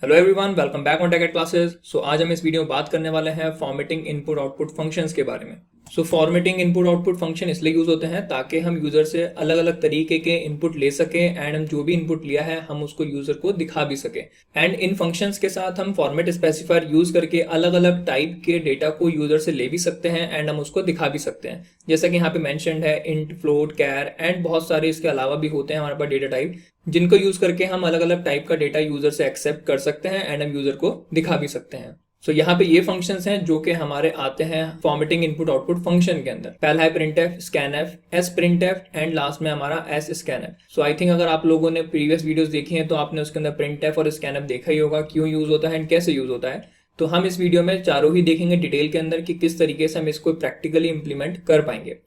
Hello everyone, welcome back on tech classes. आज हम इस वीडियो में बात करने वाले हैं फॉर्मेटिंग इनपुट आउटपुट फंक्शंस के बारे में। फॉर्मेटिंग इनपुट आउटपुट फंक्शन इसलिए यूज होते हैं ताकि हम यूजर से अलग अलग तरीके के इनपुट ले सकें एंड हम जो भी इनपुट लिया है हम उसको यूजर को दिखा भी सकें। एंड इन फंक्शंस के साथ हम फॉर्मेट स्पेसिफायर यूज करके अलग अलग टाइप के डेटा को यूजर से ले भी सकते हैं एंड हम उसको दिखा भी सकते हैं। जैसा कि यहाँ पे मेंशन्ड है इंट, फ्लोट, कैर एंड बहुत सारे इसके अलावा भी होते हैं हमारे पास डेटा टाइप, जिनको यूज करके हम अलग अलग टाइप का डेटा यूजर से एक्सेप्ट कर सकते हैं एंड हम यूजर को दिखा भी सकते हैं। यहाँ पे ये फंक्शंस हैं जो कि हमारे आते हैं फॉर्मेटिंग इनपुट आउटपुट फंक्शन के अंदर। पहला है printf, scanf, sprintf and last में हमारा scanf। आई थिंक अगर आप लोगों ने प्रीवियस वीडियोस देखी हैं तो आपने उसके अंदर printf और scanf देखा ही होगा, क्यों यूज होता है एंड कैसे यूज होता है। तो हम इस वीडियो में चारों ही देखेंगे डिटेल के अंदर कि किस तरीके से हम इसको प्रैक्टिकली इंप्लीमेंट कर पाएंगे।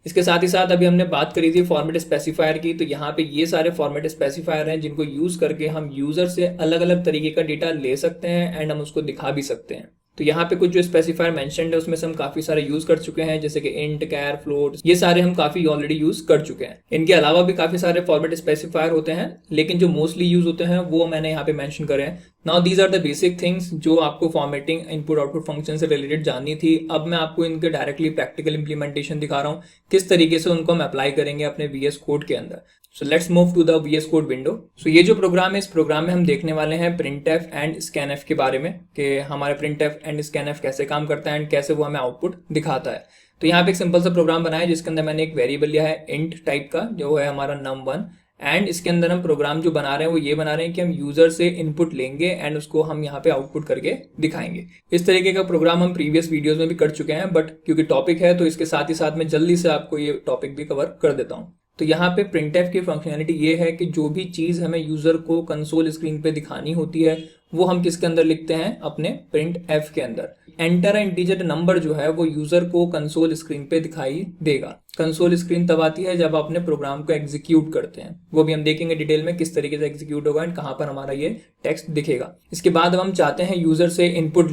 इसके साथ ही साथ अभी हमने बात करी थी फॉर्मेट स्पेसिफायर की, तो यहाँ पे ये सारे फॉर्मेट स्पेसिफायर हैं जिनको यूज करके हम यूजर से अलग अलग तरीके का डेटा ले सकते हैं एंड हम उसको दिखा भी सकते हैं। तो यहाँ पे कुछ जो स्पेसिफायर मेंशन्ड है उसमें से हम काफी सारे यूज कर चुके हैं, जैसे कि इंट, कैर, फ्लोट, ये सारे हम काफी ऑलरेडी यूज कर चुके हैं। इनके अलावा भी काफी सारे फॉर्मेट स्पेसिफायर होते हैं, लेकिन जो मोस्टली यूज होते हैं वो मैंने यहाँ पे मेंशन करे हैं। Now these are the basic things जो आपको फॉर्मेटिंग इनपुट आउटपुट फंक्शन से रिलेटेड जाननी थी। अब मैं आपको इनके डायरेक्टली प्रैक्टिकल इंप्लीमेंटेशन दिखा रहा हूँ, किस तरीके से उनको हम अप्लाई करेंगे अपने VS कोड के अंदर। Let's move to the VS code window. ये जो प्रोग्राम है, इस प्रोग्राम में हम देखने वाले हैं printf एंड scanf के बारे में कि हमारे printf एंड scanf कैसे काम करता है एंड कैसे वो हमें आउटपुट दिखाता है। तो यहाँ पे एक सिंपल सा प्रोग्राम बनाया है जिसके अंदर मैंने एक वेरिएबल लिया है int टाइप का, जो है हमारा num1 एंड इसके अंदर हम प्रोग्राम जो बना रहे हैं वो ये बना रहे हैं कि हम यूजर से इनपुट लेंगे एंड उसको हम यहाँ पे आउटपुट करके दिखाएंगे। इस तरीके का प्रोग्राम हम प्रीवियस वीडियोस में भी कर चुके हैं, बट क्योंकि टॉपिक है तो इसके साथ ही साथ मैं जल्दी से आपको ये टॉपिक भी कवर कर देता हूँ। तो यहाँ पे printf की फंक्शनैलिटी ये है कि जो भी चीज हमें यूजर को कंसोल स्क्रीन पे दिखानी होती है वो हम किसके अंदर लिखते हैं, अपने printf के अंदर। एंटर इंटीजर नंबर जो है वो यूजर को कंसोल स्क्रीन पे दिखाई देगा। कंसोल स्क्रीन तब आती है जब आप अपने प्रोग्राम को एग्जीक्यूट करते हैं, वो भी हम देखेंगे डिटेल में किस तरीके से एग्जीक्यूट होगा एंड कहाँ पर हमारा ये टेक्स्ट दिखेगा। इसके बाद हम चाहते हैं यूजर से इनपुट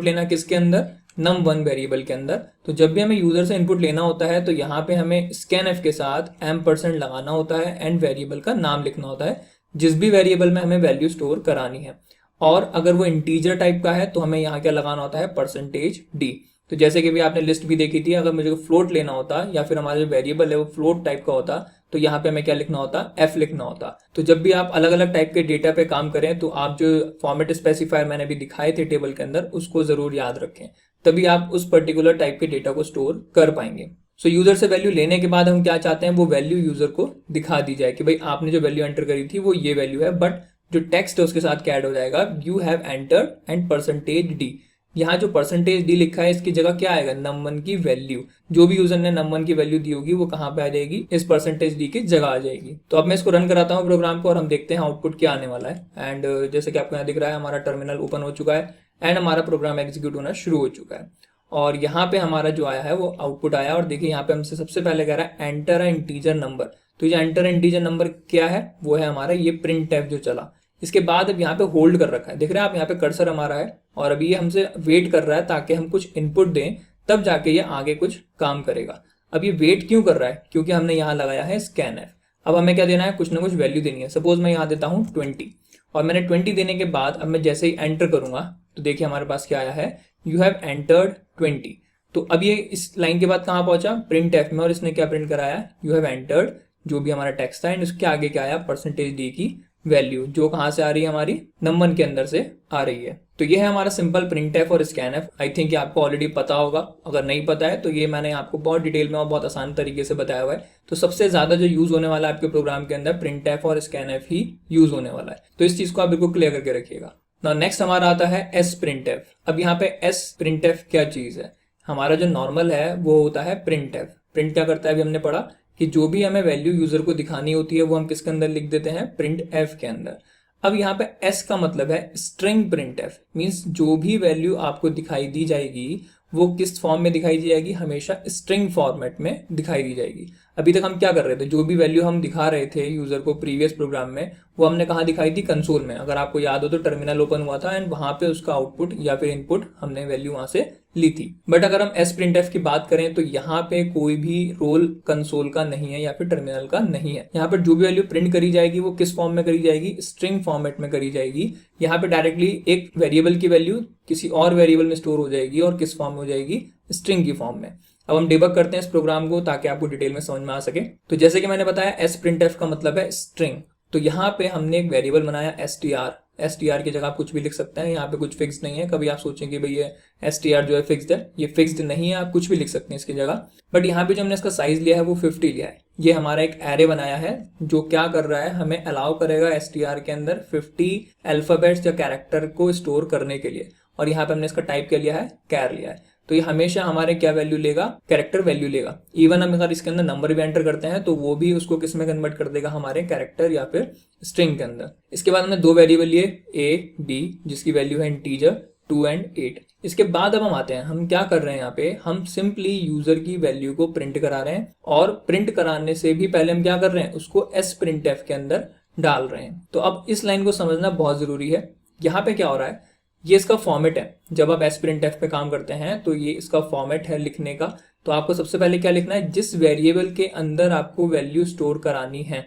लेना किसके अंदर, num1 वेरिएबल के अंदर। तो जब भी हमें यूजर से इनपुट लेना होता है तो यहाँ पे हमें scanf के साथ % लगाना होता है एंड वेरिएबल का नाम लिखना होता है जिस भी वेरिएबल में हमें वैल्यू स्टोर करानी है। और अगर वो इंटीजर टाइप का है तो हमें यहाँ क्या लगाना होता है, %d। तो जैसे कि भी आपने लिस्ट भी देखी थी, अगर मुझे फ्लोट लेना होता या फिर हमारा जो वेरिएबल है वो फ्लोट टाइप का होता तो यहाँ पे हमें क्या लिखना होता, f लिखना होता। तो जब भी आप अलग अलग टाइप के डेटा पे काम करें तो आप जो फॉर्मेट स्पेसिफायर मैंने भी दिखाए थे टेबल के अंदर उसको जरूर याद रखें, तभी आप उस पर्टिकुलर टाइप के डेटा को स्टोर कर पाएंगे। यूजर से वैल्यू लेने के बाद हम क्या चाहते हैं, वो वैल्यू यूजर को दिखा दी जाए कि भाई आपने जो वैल्यू एंटर करी थी वो ये वैल्यू है, बट जो टेक्स्ट है उसके साथ क्या ऐड हो जाएगा, you have entered and %d। यहाँ जो %d लिखा है इसकी जगह क्या आएगा, num1 की वैल्यू। जो भी यूजर ने num1 की वैल्यू दी होगी वो कहाँ पे आ जाएगी, इस %d की जगह आ जाएगी। तो अब मैं इसको रन कराता हूँ प्रोग्राम को और हम देखते हैं आउटपुट क्या आने वाला है। एंड जैसे कि आपको यहाँ दिख रहा है हमारा टर्मिनल ओपन हो चुका है एंड हमारा प्रोग्राम एग्जीक्यूट होना शुरू हो चुका है। और यहाँ पे हमारा जो आया है वो आउटपुट आया, और देखिए यहाँ पे हमसे सबसे पहले कह रहा है एंटर अ इंटीजर नंबर। तो ये एंटर इंटीजर नंबर क्या है, वो है हमारा ये printf जो चला। इसके बाद अब यहाँ पे होल्ड कर रखा है, देख रहे हैं आप, यहाँ पे कर्सर हमारा है और अभी ये हमसे वेट कर रहा है ताकि हम कुछ इनपुट दें तब जाके ये आगे कुछ काम करेगा। अब ये वेट क्यों कर रहा है, क्योंकि हमने यहाँ लगाया है scanf। अब हमें क्या देना है, कुछ ना कुछ वैल्यू देनी है। सपोज मैं यहाँ देता हूँ 20 और मैंने 20 देने के बाद अब मैं जैसे ही एंटर करूंगा तो देखिए हमारे पास क्या आया है, यू हैव एंटर्ड 20। तो अब ये इस लाइन के बाद कहाँ पहुंचा, printf में, और इसने क्या प्रिंट कराया, यू हैव एंटर्ड जो भी हमारा टेक्स्ट था एंड उसके आगे क्या आया, %d की वैल्यू, जो कहाँ से आ रही है, हमारी num1 के अंदर से आ रही है। तो ये है हमारा सिंपल printf और scanf। आई थिंक ये आपको ऑलरेडी पता होगा, अगर नहीं पता है तो ये मैंने आपको बहुत डिटेल में और बहुत आसान तरीके से बताया हुआ है। तो सबसे ज्यादा जो यूज होने वाला है आपके प्रोग्राम के अंदर printf और scanf ही यूज होने वाला है, तो इस चीज को आप बिल्कुल क्लियर करके रखिएगा। नेक्स्ट हमारा आता है sprintf। अब यहाँ पे sprintf क्या चीज है, हमारा जो नॉर्मल है वो होता है printf। प्रिंट क्या करता है, अभी हमने पढ़ा कि जो भी हमें वैल्यू यूजर को दिखानी होती है वो हम किसके अंदर लिख देते हैं, printf के अंदर। अब यहाँ पे s का मतलब है स्ट्रिंग printf, मींस जो भी वैल्यू आपको दिखाई दी जाएगी वो किस फॉर्म में दिखाई दी जाएगी, हमेशा स्ट्रिंग फॉर्मेट में दिखाई दी जाएगी। अभी तक हम क्या कर रहे थे, जो भी वैल्यू हम दिखा रहे थे यूजर को प्रीवियस प्रोग्राम में, वो हमने कहाँ दिखाई थी, कंसोल में। अगर आपको याद हो तो टर्मिनल ओपन हुआ था एंड वहां पे उसका आउटपुट या फिर इनपुट हमने वैल्यू वहां से ली थी। बट अगर हम sprintf की बात करें तो यहाँ पे कोई भी रोल कंसोल का नहीं है या फिर टर्मिनल का नहीं है। यहाँ पर जो भी वैल्यू प्रिंट करी जाएगी वो किस फॉर्म में करी जाएगी, स्ट्रिंग फॉर्मेट में करी जाएगी। यहाँ पे डायरेक्टली एक वेरिएबल की वैल्यू किसी और वेरिएबल में स्टोर हो जाएगी और किस फॉर्म में हो जाएगी, स्ट्रिंग की फॉर्म में। अब हम डिबग करते हैं इस प्रोग्राम को ताकि आपको डिटेल में समझ में आ सके। तो जैसे कि मैंने बताया sprintf का मतलब है स्ट्रिंग। तो यहाँ पे हमने एक वेरिएबल बनाया str की जगह आप कुछ भी लिख सकते हैं, यहाँ पे कुछ फिक्स नहीं है। कभी आप सोचेंगे भाई ये str जो है फिक्स्ड है, ये फिक्स्ड नहीं है, आप कुछ भी लिख सकते हैं इसकी जगह। बट यहाँ पे जो हमने इसका साइज लिया है वो 50 लिया है। ये हमारा एक एरे बनाया है जो क्या कर रहा है, हमें अलाउ करेगा str के अंदर 50 अल्फाबेट्स या कैरेक्टर को स्टोर करने के लिए। और यहाँ पे हमने इसका टाइप क्या लिया है, कैर लिया है। तो ये हमेशा हमारे क्या वैल्यू लेगा, कैरेक्टर वैल्यू लेगा। इवन हम अगर इसके अंदर नंबर भी एंटर करते हैं तो वो भी उसको किस में कन्वर्ट कर देगा, हमारे कैरेक्टर या फिर स्ट्रिंग के अंदर। इसके बाद हमने दो वेरिएबल लिए a d, जिसकी वैल्यू है इंटीजर 2 एंड 8। इसके बाद अब हम आते हैं, हम क्या कर रहे हैं यहाँ पे, हम सिंपली यूजर की वैल्यू को प्रिंट करा रहे हैं। और प्रिंट कराने से भी पहले हम क्या कर रहे हैं, उसको sprintf के अंदर डाल रहे हैं। तो अब इस लाइन को समझना बहुत जरूरी है। यहाँ पे क्या हो रहा है, ये इसका फॉर्मेट है। जब आप sprintf पे काम करते हैं तो ये इसका फॉर्मेट है लिखने का। तो आपको सबसे पहले क्या लिखना है, जिस वेरिएबल के अंदर आपको वैल्यू स्टोर करानी है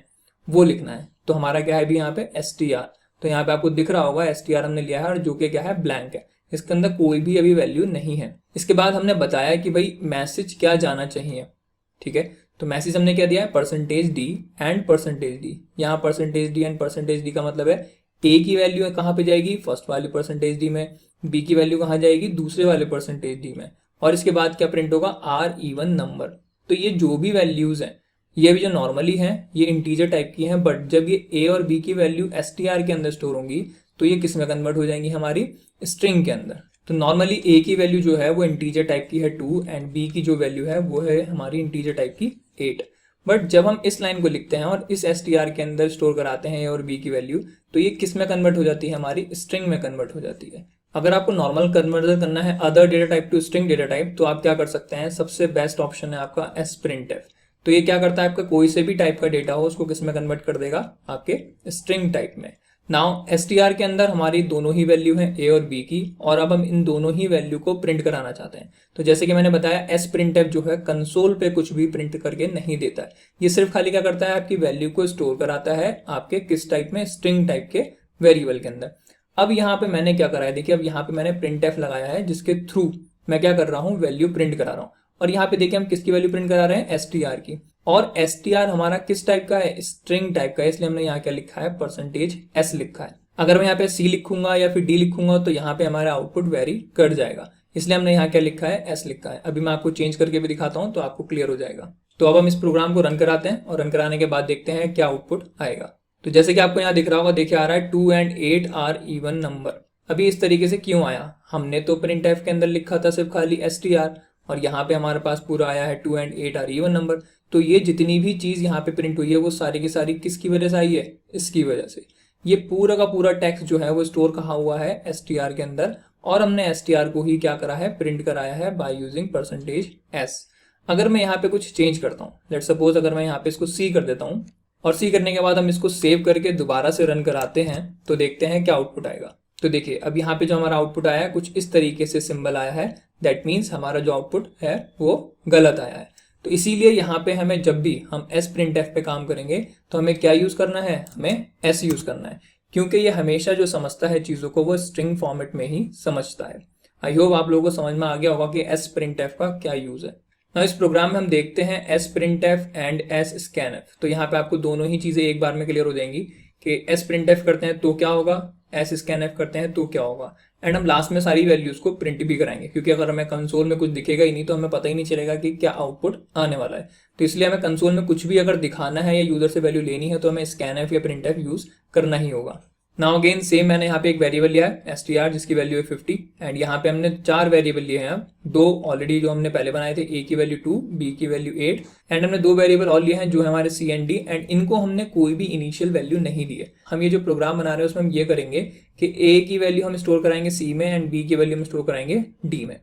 वो लिखना है। तो हमारा क्या है भी यहाँ पे str। तो यहाँ पे आपको दिख रहा होगा str हमने लिया है और जो कि क्या है, ब्लैंक है, इसके अंदर कोई भी अभी वैल्यू नहीं है। इसके बाद हमने बताया कि भाई मैसेज क्या जाना चाहिए, ठीक है। तो मैसेज हमने क्या दिया है, %d एंड %d। यहाँ %d एंड %d का मतलब है ए की वैल्यू कहाँ पे जाएगी, फर्स्ट वाले %d में, बी की वैल्यू कहाँ जाएगी, दूसरे वाले %d में, और इसके बाद क्या प्रिंट होगा, आर इवन नंबर। तो ये जो भी वैल्यूज हैं, ये भी जो नॉर्मली हैं ये इंटीजर टाइप की हैं, बट जब ये ए और बी की वैल्यू str के अंदर स्टोर होंगी तो ये किस में कन्वर्ट हो जाएंगी, हमारी स्ट्रिंग के अंदर। तो नॉर्मली ए की वैल्यू जो है वो इंटीजर टाइप की है 2 एंड बी की जो वैल्यू है वो है हमारी इंटीजर टाइप की 8। बट जब हम इस लाइन को लिखते हैं और इस str के अंदर स्टोर कराते हैं ए और बी की वैल्यू, तो ये किस में कन्वर्ट हो जाती है, हमारी स्ट्रिंग में कन्वर्ट हो जाती है। अगर आपको नॉर्मल कन्वर्जन करना है other data type two string data type, तो आप क्या कर सकते हैं, सबसे बेस्ट ऑप्शन है आपका sprintf। तो ये क्या करता है, आपका कोई से भी टाइप का डेटा हो उसको किस में कन्वर्ट कर देगा, आपके स्ट्रिंग टाइप में। नाउ str के अंदर हमारी दोनों ही वैल्यू हैं ए और बी की, और अब हम इन दोनों ही वैल्यू को प्रिंट कराना चाहते हैं। तो जैसे कि मैंने बताया sprintf जो है कंसोल पे कुछ भी प्रिंट करके नहीं देता है, ये सिर्फ खाली क्या करता है, आपकी वैल्यू को स्टोर कराता है आपके किस टाइप में, स्ट्रिंग टाइप के वेरिएबल के अंदर। अब यहाँ पे मैंने क्या करा है, देखिए अब यहाँ पे मैंने printf लगाया है जिसके थ्रू मैं क्या कर रहा हूँ, वैल्यू प्रिंट करा रहा हूँ। और यहाँ पे देखिए हम किसकी वैल्यू प्रिंट करा रहे हैं, str की। और str हमारा किस टाइप का है, स्ट्रिंग टाइप का है, इसलिए हमने यहाँ क्या लिखा है, %s लिखा है। अगर मैं यहाँ पे c लिखूंगा या फिर d लिखूंगा तो यहाँ पे हमारा आउटपुट वेरी कर जाएगा, इसलिए हमने यहाँ क्या लिखा है, s लिखा है। अभी मैं आपको चेंज करके भी दिखाता हूँ तो आपको क्लियर हो जाएगा। तो अब हम इस प्रोग्राम को रन कराते हैं और रन कराने के बाद देखते हैं क्या आउटपुट आएगा। तो जैसे कि आपको यहाँ दिख रहा होगा, देखिए आ रहा है 2 एंड 8 आर इवन नंबर। अभी इस तरीके से क्यों आया, हमने तो printf के अंदर लिखा था सिर्फ खाली str, और यहाँ पे हमारे पास पूरा आया है 2 एंड 8 आर इवन नंबर। तो ये जितनी भी चीज यहाँ पे प्रिंट हुई है वो सारी की सारी किसकी वजह से आई है, इसकी वजह से। ये पूरा का पूरा टेक्स्ट जो है वो स्टोर कहाँ हुआ है, str के अंदर, और हमने str को ही क्या करा है, प्रिंट कराया है बाय यूजिंग %s। अगर मैं यहाँ पे कुछ चेंज करता हूँ, लेट सपोज अगर मैं यहाँ पे इसको c कर देता हूँ, और c करने के बाद हम इसको सेव करके दोबारा से रन कराते हैं तो देखते हैं क्या आउटपुट आएगा। तो देखिए अब यहाँ पे जो हमारा आउटपुट आया है कुछ इस तरीके से सिंबल आया है, दैट मीन्स हमारा जो आउटपुट है वो गलत आया है। तो इसीलिए यहाँ पे हमें जब भी हम sprintf पे काम करेंगे तो हमें क्या यूज करना है, हमें s यूज करना है, क्योंकि ये हमेशा जो समझता है चीजों को वो स्ट्रिंग फॉर्मेट में ही समझता है। आई होप आप लोगों को समझ में आ गया होगा कि sprintf का क्या यूज है। ना इस प्रोग्राम में हम देखते हैं sprintf एंड scanf। तो यहाँ पे आपको दोनों ही चीजें एक बार में क्लियर हो जाएंगी कि sprintf करते हैं तो क्या होगा, scanf करते हैं तो क्या होगा। एंड हम लास्ट में सारी वैल्यूज को प्रिंट भी कराएंगे, क्योंकि अगर हमें कंसोल में कुछ दिखेगा ही नहीं तो हमें पता ही नहीं चलेगा कि क्या आउटपुट आने वाला है। तो इसलिए हमें कंसोल में कुछ भी अगर दिखाना है या यूजर से वैल्यू लेनी है तो हमें scanf या printf यूज करना ही होगा। नाउ अगेन सेम मैंने यहाँ पे एक वेरिएबल लिया है str जिसकी वैल्यू है 50, एंड यहाँ पे हमने 4 वेरिएबल लिए हैं। अब 2 ऑलरेडी जो हमने पहले बनाए थे, a की वैल्यू 2, b की वैल्यू 8, एंड हमने 2 वेरिएबल और लिए हैं जो है हमारे c एंड d, एंड इनको हमने कोई भी इनिशियल वैल्यू नहीं दी है। हम ये जो प्रोग्राम बना रहे हैं उसमें हम ये करेंगे कि a की वैल्यू हम स्टोर कराएंगे c में एंड b की वैल्यू हम स्टोर कराएंगे d में।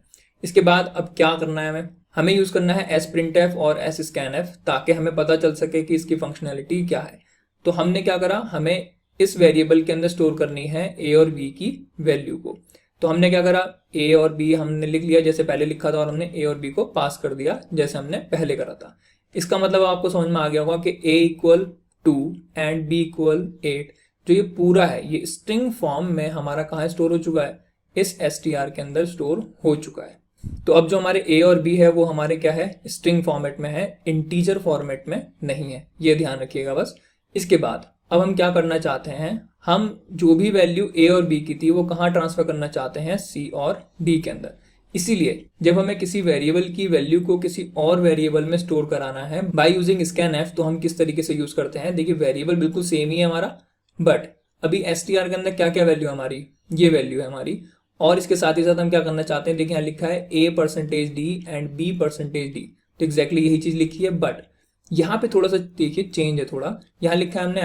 इसके बाद अब क्या करना है हमें यूज करना है sprintf और scanf ताकि हमें पता चल सके कि इसकी फंक्शनैलिटी क्या है। तो हमने क्या करा, हमें इस वेरिएबल के अंदर स्टोर करनी है a और b की वैल्यू को। तो हमने क्या करा, a और b हमने लिख लिया जैसे पहले लिखा था और हमने a और b को पास कर दिया जैसे हमने पहले करा था। इसका मतलब आपको समझ में आ गया होगा कि a equal 2 and b equal 8 जो ये पूरा है ये स्ट्रिंग फॉर्म में हमारा कहाँ स्टोर हो चुका है, इस str के अंदर स्टोर हो चुका है। तो अब जो हमारे a और b है वो हमारे क्या है, स्ट्रिंग फॉर्मेट में है, इंटीजर फॉर्मेट में नहीं है, ये ध्यान रखिएगा बस। इसके बाद अब हम क्या करना चाहते हैं, हम जो भी वैल्यू a और b की थी वो कहाँ ट्रांसफर करना चाहते हैं, c और d के अंदर। इसीलिए जब हमें किसी वेरिएबल की वैल्यू को किसी और वेरिएबल में स्टोर कराना है बाय यूजिंग scanf, तो हम किस तरीके से यूज करते हैं। देखिए वेरिएबल बिल्कुल सेम ही है हमारा, बट अभी str के अंदर क्या क्या वैल्यू है हमारी, ये वैल्यू है हमारी, और इसके साथ ही साथ हम क्या करना चाहते हैं, देखिए यहाँ लिखा है a%d एंड b%d, तो एग्जैक्टली यही चीज लिखी है, बट यहाँ पे थोड़ा सा देखिए चेंज है थोड़ा, यहाँ लिखा है हमने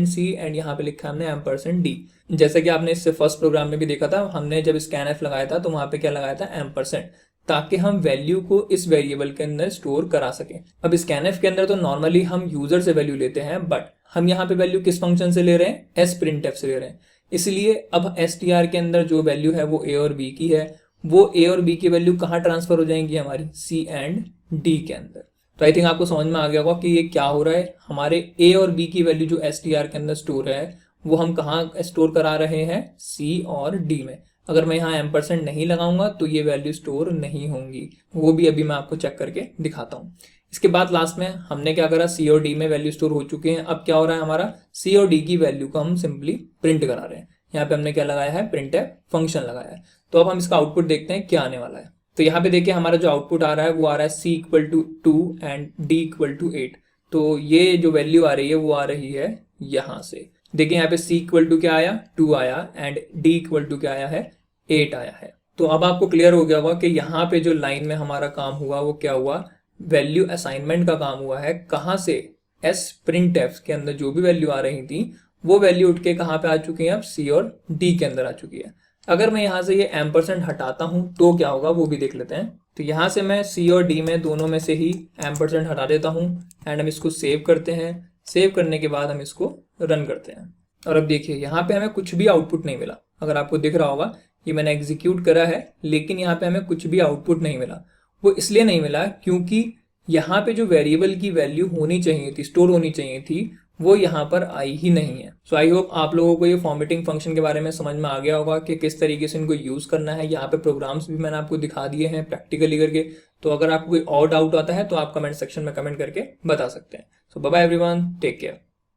%c एंड यहाँ पे लिखा है हमने %d। जैसा कि आपने इससे फर्स्ट प्रोग्राम में भी देखा था, हमने जब scanf लगाया था तो वहां पे क्या लगाया था, %, ताकि हम वैल्यू को इस वेरिएबल के अंदर स्टोर करा सकें। अब scanf के अंदर तो नॉर्मली हम यूजर से वैल्यू लेते हैं, बट हम यहाँ पे वैल्यू किस फंक्शन से ले रहे हैं, sprintf से ले रहे हैं। इसलिए अब str के अंदर जो वैल्यू है वो a और b की है, वो a और b की वैल्यू कहाँ ट्रांसफर हो जाएंगी, हमारी c एंड d के अंदर। तो आई थिंक आपको समझ में आ गया होगा कि ये क्या हो रहा है, हमारे a और b की वैल्यू जो str के अंदर स्टोर है वो हम कहाँ स्टोर करा रहे हैं, c और d में। अगर मैं यहाँ % नहीं लगाऊंगा तो ये वैल्यू स्टोर नहीं होंगी, वो भी अभी मैं आपको चेक करके दिखाता हूँ। इसके बाद लास्ट में हमने क्या करा, c और d में वैल्यू स्टोर हो चुके हैं। अब क्या हो रहा है, हमारा c और d की वैल्यू को हम सिंपली प्रिंट करा रहे हैं। यहाँ पे हमने क्या लगाया है, printf फंक्शन लगाया है। तो अब हम इसका आउटपुट देखते हैं क्या आने वाला है। तो यहाँ पे देखिए हमारा जो आउटपुट आ रहा है वो आ रहा है c equal to 2 and d equal to 8। तो ये जो वैल्यू आ रही है वो आ रही है यहाँ से, देखिए यहाँ पे c इक्वल टू क्या आया, 2 आया, एंड d इक्वल टू क्या आया है, 8 आया है। तो अब आपको क्लियर हो गया होगा कि यहाँ पे जो लाइन में हमारा काम हुआ वो क्या हुआ, वैल्यू असाइनमेंट का काम हुआ है। कहाँ से, sprintf के अंदर जो भी वैल्यू आ रही थी वो वैल्यू उठ के कहाँ पे आ चुकी है, अब c और d के अंदर आ चुकी है। अगर मैं यहाँ से ये % हटाता हूँ तो क्या होगा वो भी देख लेते हैं। तो यहाँ से मैं c और d में दोनों में से ही % हटा देता हूँ एंड हम इसको सेव करते हैं। सेव करने के बाद हम इसको रन करते हैं और अब देखिए यहाँ पे हमें कुछ भी आउटपुट नहीं मिला। अगर आपको दिख रहा होगा ये मैंने एग्जीक्यूट करा है लेकिन यहाँ पे हमें कुछ भी आउटपुट नहीं मिला। वो इसलिए नहीं मिला क्योंकि यहाँ पे जो वेरिएबल की वैल्यू होनी चाहिए थी, स्टोर होनी चाहिए थी, वो यहाँ पर आई ही नहीं है। सो आई होप आप लोगों को ये फॉर्मेटिंग फंक्शन के बारे में समझ में आ गया होगा कि किस तरीके से इनको यूज करना है। यहाँ पे प्रोग्राम्स भी मैंने आपको दिखा दिए हैं प्रैक्टिकली करके। तो अगर आपको कोई और डाउट आता है तो आप कमेंट सेक्शन में कमेंट करके बता सकते हैं। So bye bye everyone, take care.